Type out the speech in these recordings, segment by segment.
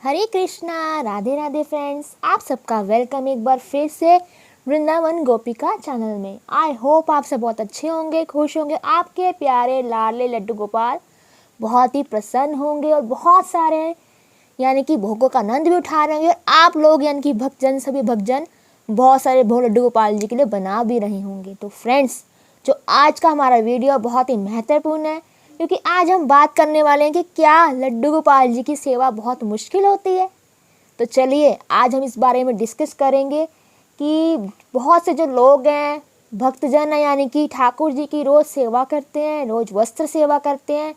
हरे Krishna, Radhe Radhe friends. आप सबका welcome एक बार फिर से वृंदावन गोपिका चैनल में। आई होप आप सब बहुत अच्छे होंगे, खुश होंगे। आपके प्यारे लाडले लड्डू गोपाल बहुत ही प्रसन्न होंगे और बहुत सारे यानी कि भोगों का आनंद भी उठा रहे होंगे। और आप लोग यानी कि भक्तजन, सभी भक्तजन बहुत सारे भोग लड्डू गोपाल जी के लिए बना भी रहे होंगे। तो फ्रेंड्स, जो आज का हमारा वीडियो बहुत ही महत्वपूर्ण है, क्योंकि आज हम बात करने वाले हैं कि क्या लड्डू गोपाल जी की सेवा बहुत मुश्किल होती है। तो चलिए आज हम इस बारे में डिस्कस करेंगे कि बहुत से जो लोग हैं, भक्तजन हैं, यानी कि ठाकुर जी की रोज़ सेवा करते हैं, रोज़ वस्त्र सेवा करते हैं,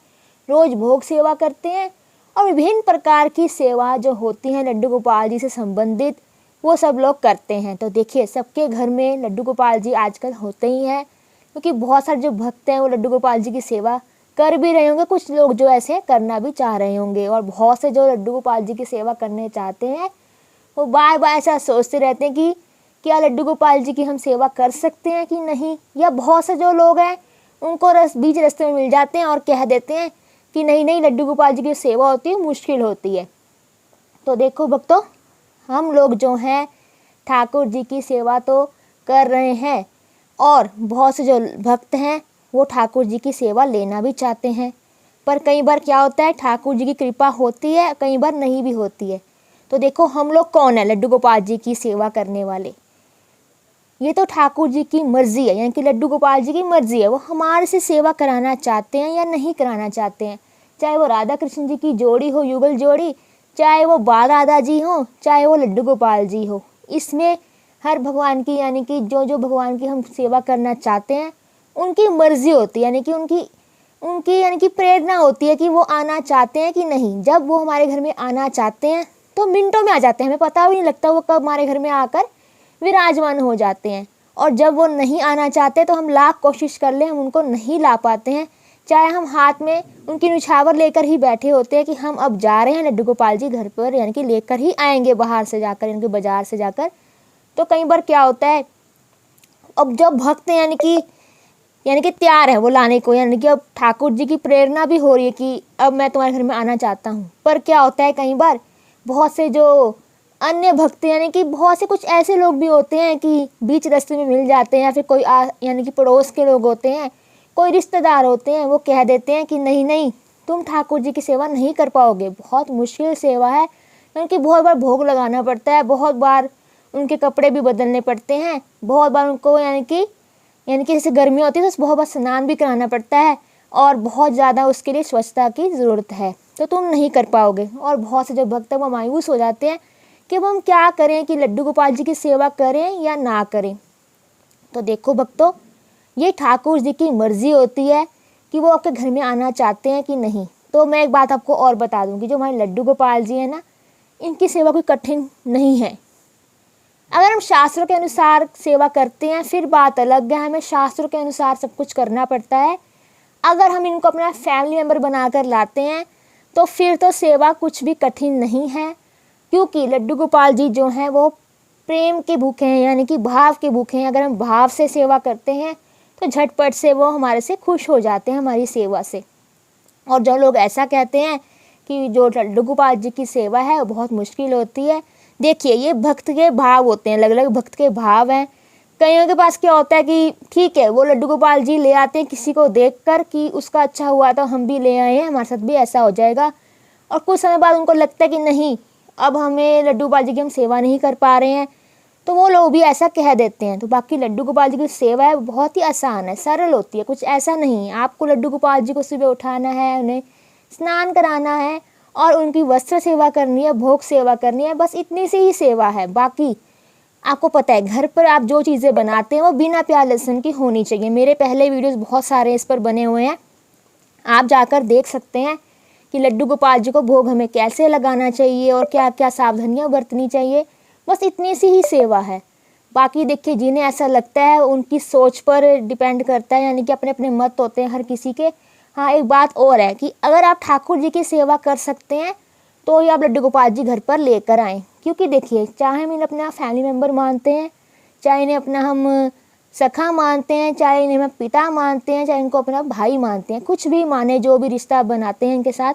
रोज़ भोग सेवा करते हैं और विभिन्न प्रकार की सेवा जो होती हैं लड्डू गोपाल जी से संबंधित, वो सब लोग करते हैं। तो देखिए, सबके घर में लड्डू गोपाल जी आजकल होते ही हैं, क्योंकि बहुत सारे जो भक्त हैं वो लड्डू गोपाल जी की सेवा कर भी रहे होंगे। कुछ लोग जो ऐसे करना भी चाह रहे होंगे और बहुत से जो लड्डू गोपाल जी की सेवा करने चाहते हैं वो बार बार ऐसा सोचते रहते हैं कि क्या लड्डू गोपाल जी की हम सेवा कर सकते हैं कि नहीं। या बहुत से जो लोग हैं उनको बीच रास्ते में मिल जाते हैं और कह देते हैं कि नहीं नहीं, लड्डू गोपाल जी की सेवा होती है, मुश्किल होती है। तो देखो भक्तों, हम लोग जो हैं ठाकुर जी की सेवा तो कर रहे हैं और बहुत से जो भक्त हैं वो ठाकुर जी की सेवा लेना भी चाहते हैं। पर कई बार क्या होता है, ठाकुर जी की कृपा होती है, कई बार नहीं भी होती है। तो देखो, हम लोग कौन है लड्डू गोपाल जी की सेवा करने वाले? ये तो ठाकुर जी की मर्जी है, यानी कि लड्डू गोपाल जी की मर्जी है, वो हमारे से सेवा कराना चाहते हैं या नहीं कराना चाहते हैं। चाहे वो राधा कृष्ण जी की जोड़ी हो, युगल जोड़ी, चाहे वो बाल राधा जी हो, चाहे वो लड्डू गोपाल जी हो, इसमें हर भगवान की यानी कि जो जो भगवान की हम सेवा करना चाहते हैं उनकी मर्जी होती है, यानी कि उनकी उनकी यानी कि प्रेरणा होती है कि वो आना चाहते हैं कि नहीं। जब वो हमारे घर में आना चाहते हैं तो मिनटों में आ जाते हैं, हमें पता भी नहीं लगता वो कब हमारे घर में आकर विराजमान हो जाते हैं। और जब वो नहीं आना चाहते तो हम लाख कोशिश कर लें, हम उनको नहीं ला पाते हैं। चाहे हम हाथ में उनकी निछावर लेकर ही बैठे होते हैं कि हम अब जा रहे हैं लड्डू गोपाल जी घर पर, यानी कि लेकर ही आएंगे बाहर से जाकर, यानी कि बाजार से जाकर। तो कई बार क्या होता है, अब जब भक्त यानी कि तैयार है वो लाने को, यानी कि अब ठाकुर जी की प्रेरणा भी हो रही है कि अब मैं तुम्हारे घर में आना चाहता हूँ। पर क्या होता है, कई बार बहुत से जो अन्य भक्त यानी कि बहुत से कुछ ऐसे लोग भी होते हैं कि बीच रास्ते में मिल जाते हैं, या फिर कोई यानी कि पड़ोस के लोग होते हैं, कोई रिश्तेदार होते हैं, वो कह देते हैं कि नहीं नहीं, तुम ठाकुर जी की सेवा नहीं कर पाओगे, बहुत मुश्किल सेवा है, क्योंकि बहुत बार भोग लगाना पड़ता है, बहुत बार उनके कपड़े भी बदलने पड़ते हैं, बहुत बार उनको यानी कि जैसे गर्मी होती है तो बहुत बार स्नान भी कराना पड़ता है और बहुत ज़्यादा उसके लिए स्वच्छता की ज़रूरत है, तो तुम नहीं कर पाओगे। और बहुत से जो भक्त वो मायूस हो जाते हैं कि अब हम क्या करें कि लड्डू गोपाल जी की सेवा करें या ना करें। तो देखो भक्तों, ये ठाकुर जी की मर्जी होती है कि वो आपके घर में आना चाहते हैं कि नहीं। तो मैं एक बात आपको और बता दूं कि जो हमारे लड्डू गोपाल जी हैं ना, इनकी सेवा कोई कठिन नहीं है। अगर हम शास्त्रों के अनुसार सेवा करते हैं फिर बात अलग है, हमें शास्त्रों के अनुसार सब कुछ करना पड़ता है। अगर हम इनको अपना फैमिली मेम्बर बनाकर लाते हैं तो फिर तो सेवा कुछ भी कठिन नहीं है, क्योंकि लड्डू गोपाल जी जो हैं वो प्रेम के भूखे हैं, यानी कि भाव के भूखे हैं। अगर हम भाव से सेवा करते हैं तो झटपट से वो हमारे से खुश हो जाते हैं हमारी सेवा से। और जो लोग ऐसा कहते हैं कि जो लड्डू गोपाल जी की सेवा है वो बहुत मुश्किल होती है, देखिए ये भक्त के भाव होते हैं, अलग अलग भक्त के भाव हैं। कईयों के पास क्या होता है कि ठीक है, वो लड्डू गोपाल जी ले आते हैं किसी को देखकर कि उसका अच्छा हुआ तो हम भी ले आए हैं, हमारे साथ भी ऐसा हो जाएगा। और कुछ समय बाद उनको लगता है कि नहीं, अब हमें लड्डू गोपाल जी की हम सेवा नहीं कर पा रहे हैं, तो वो लोग भी ऐसा कह देते हैं। तो बाकी लड्डू गोपाल जी की सेवा है बहुत ही आसान है, सरल होती है, कुछ ऐसा नहीं है। आपको लड्डू गोपाल जी को सुबह उठाना है, उन्हें स्नान कराना है और उनकी वस्त्र सेवा करनी है, भोग सेवा करनी है, बस इतनी सी ही सेवा है। बाकी आपको पता है घर पर आप जो चीज़ें बनाते हैं वो बिना प्याज लहसुन की होनी चाहिए। मेरे पहले वीडियोस बहुत सारे इस पर बने हुए हैं, आप जाकर देख सकते हैं कि लड्डू गोपाल जी को भोग हमें कैसे लगाना चाहिए और क्या क्या सावधानियाँ बरतनी चाहिए। बस इतनी सी ही सेवा है। बाकी देखिए, जिन्हें ऐसा लगता है उनकी सोच पर डिपेंड करता है, यानी कि अपने अपने मत होते हैं हर किसी के। हाँ, एक बात और है कि अगर आप ठाकुर जी की सेवा कर सकते हैं तो ये आप लड्डू गोपाल जी घर पर लेकर आएँ, क्योंकि देखिए, चाहे हम इन्हें अपना फैमिली मेम्बर मानते हैं, चाहे इन्हें अपना हम सखा मानते हैं, चाहे इन्हें हम पिता मानते हैं, चाहे इनको अपना भाई मानते हैं, कुछ भी माने, जो भी रिश्ता बनाते हैं इनके साथ,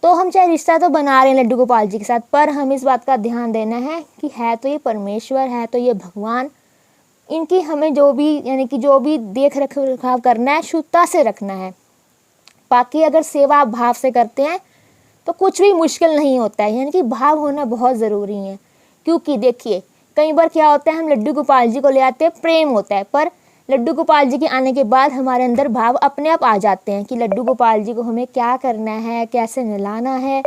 तो हम चाहे रिश्ता तो बना रहे हैं लड्डू गोपाल जी के साथ, पर हम इस बात का ध्यान देना है कि है तो ये परमेश्वर, है तो ये भगवान, इनकी हमें जो भी यानी कि जो भी देख रखाव करना है शुद्धता से रखना है। बाकी अगर सेवा आप भाव से करते हैं तो कुछ भी मुश्किल नहीं होता है, यानी कि भाव होना बहुत ज़रूरी है। क्योंकि देखिए कई बार क्या होता है, हम लड्डू गोपाल जी को ले आते हैं, प्रेम होता है, पर लड्डू गोपाल जी के आने के बाद हमारे अंदर भाव अपने आप आ जाते हैं कि लड्डू गोपाल जी को हमें क्या करना है, कैसे नहलाना है।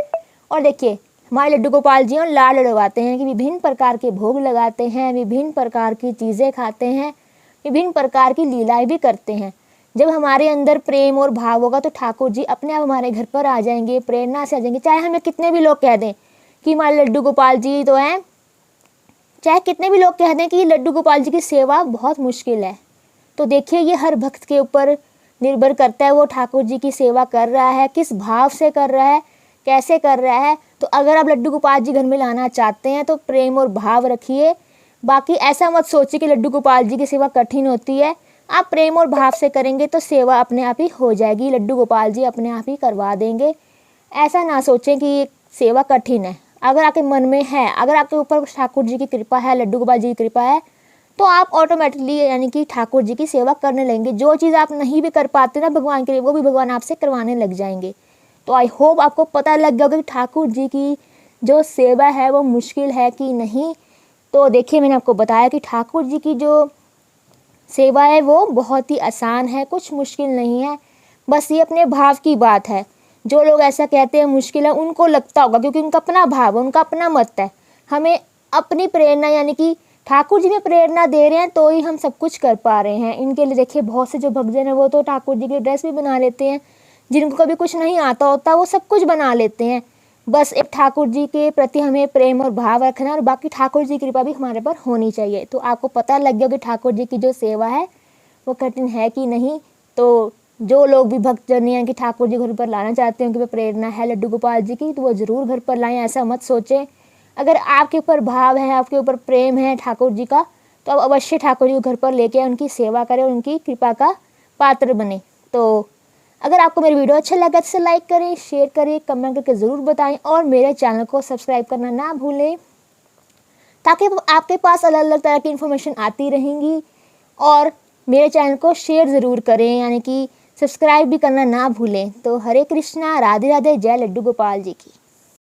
और देखिए हमारे लड्डू गोपाल जी और लाड लड़वाते हैं कि विभिन्न प्रकार के भोग लगाते हैं, विभिन्न प्रकार की चीज़ें खाते हैं, विभिन्न प्रकार की लीलाएं भी करते हैं। जब हमारे अंदर प्रेम और भाव होगा तो ठाकुर जी अपने आप हमारे घर पर आ जाएंगे, प्रेरणा से आ जाएंगे। चाहे हमें कितने भी लोग कह दें कि हमारे लड्डू गोपाल जी तो हैं, चाहे कितने भी लोग कह दें कि लड्डू गोपाल जी की सेवा बहुत मुश्किल है, तो देखिए ये हर भक्त के ऊपर निर्भर करता है वो ठाकुर जी की सेवा कर रहा है, किस भाव से कर रहा है, कैसे कर रहा है। तो अगर आप लड्डू गोपाल जी घर में लाना चाहते हैं तो प्रेम और भाव रखिए। बाकी ऐसा मत सोचिए कि लड्डू गोपाल जी की सेवा कठिन होती है। आप प्रेम और भाव से करेंगे तो सेवा अपने आप ही हो जाएगी, लड्डू गोपाल जी अपने आप ही करवा देंगे। ऐसा ना सोचें कि ये सेवा कठिन है। अगर आपके मन में है, अगर आपके ऊपर ठाकुर जी की कृपा है, लड्डू गोपाल जी की कृपा है, तो आप ऑटोमेटिकली यानी कि ठाकुर जी की सेवा करने लगेंगे। जो चीज़ आप नहीं भी कर पाते ना भगवान के लिए, वो भी भगवान आपसे करवाने लग जाएंगे। तो आई होप आपको पता लग गया होगा कि ठाकुर जी की जो सेवा है वो मुश्किल है कि नहीं। तो देखिए मैंने आपको बताया कि ठाकुर जी की जो सेवा है वो बहुत ही आसान है, कुछ मुश्किल नहीं है। बस ये अपने भाव की बात है। जो लोग ऐसा कहते हैं मुश्किल है, उनको लगता होगा क्योंकि उनका अपना भाव है, उनका अपना मत है। हमें अपनी प्रेरणा यानी कि ठाकुर जी में प्रेरणा दे रहे हैं तो ही हम सब कुछ कर पा रहे हैं। इनके लिए देखिए बहुत से जो भक्तजन हैं वो तो ठाकुर जी की ड्रेस भी बना लेते हैं, जिनको कभी कुछ नहीं आता होता वो सब कुछ बना लेते हैं। बस एक ठाकुर जी के प्रति हमें प्रेम और भाव रखना है, और बाकी ठाकुर जी की कृपा भी हमारे पर होनी चाहिए। तो आपको पता लग गया कि ठाकुर जी की जो सेवा है वो कठिन है कि नहीं। तो जो लोग भी भक्तजन हैं कि ठाकुर जी घर पर लाना चाहते हैं, कि प्रेरणा है लड्डू गोपाल जी की, तो वो ज़रूर घर पर लाएं। ऐसा मत सोचें। अगर आपके ऊपर भाव है, आपके ऊपर प्रेम है ठाकुर जी का, तो आप अवश्य ठाकुर जी को घर पर लेके उनकी सेवा करें और उनकी कृपा का पात्र बने। तो अगर आपको मेरी वीडियो अच्छा लगा तो लाइक करें, शेयर करें, कमेंट करके ज़रूर बताएं और मेरे चैनल को सब्सक्राइब करना ना भूलें, ताकि आपके पास अलग अलग तरह की इन्फॉर्मेशन आती रहेंगी। और मेरे चैनल को शेयर ज़रूर करें, यानी कि सब्सक्राइब भी करना ना भूलें। तो हरे कृष्णा, राधे राधे, जय लड्डू गोपाल जी की।